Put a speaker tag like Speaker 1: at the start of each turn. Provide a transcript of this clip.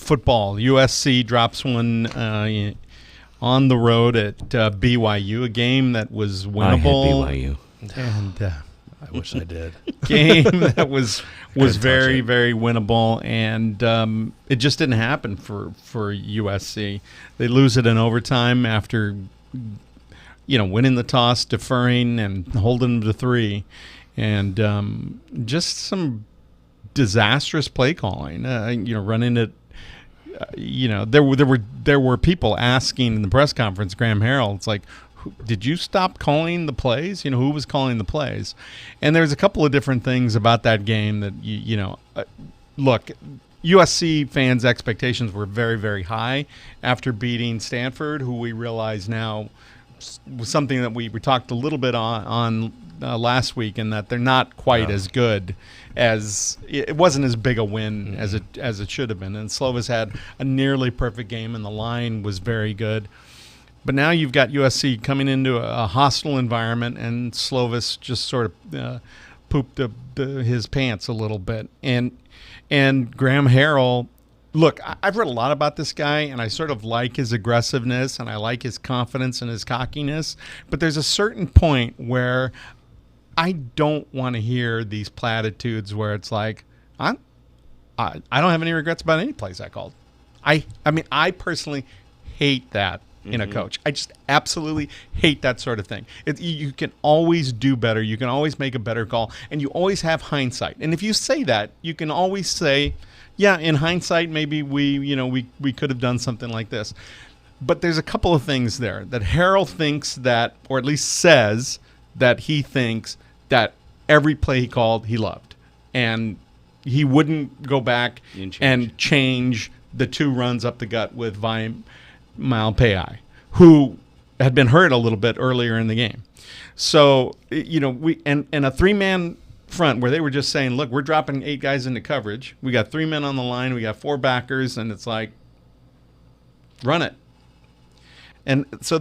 Speaker 1: football. USC drops one on the road at BYU, a game that was winnable.
Speaker 2: I had BYU.
Speaker 1: And
Speaker 3: I wish I did.
Speaker 1: game that was very, very winnable, and it just didn't happen for USC. They lose it in overtime after winning the toss, deferring, and holding them to 3, and just some disastrous play calling. Running it. There were people asking in the press conference, Graham Harrell, it's like, did you stop calling the plays? Who was calling the plays? And there's a couple of different things about that game that, look, USC fans' expectations were very, very high after beating Stanford, who we realize now was something that we talked a little bit on last week, and that they're not quite as good as it wasn't as big a win as it should have been. And Slovis had a nearly perfect game, and the line was very good. But now you've got USC coming into a hostile environment, and Slovis just sort of pooped his pants a little bit. And Graham Harrell, look, I've read a lot about this guy, and I sort of like his aggressiveness, and I like his confidence and his cockiness. But there's a certain point where I don't want to hear these platitudes where it's like, I don't have any regrets about any plays I called. I mean, I personally hate that in a coach. I just absolutely hate that sort of thing. You can always do better. You can always make a better call, and you always have hindsight. And if you say that, you can always say, yeah, in hindsight, maybe we could have done something like this. But there's a couple of things there that Harrell thinks that, or at least says that he thinks that every play he called, he loved. And he wouldn't go back and change the 2 runs up the gut with Malpai, who had been hurt a little bit earlier in the game. So, we and a 3-man front where they were just saying, look, we're dropping 8 guys into coverage. We got 3 men on the line. We got 4 backers, and it's like, run it. And so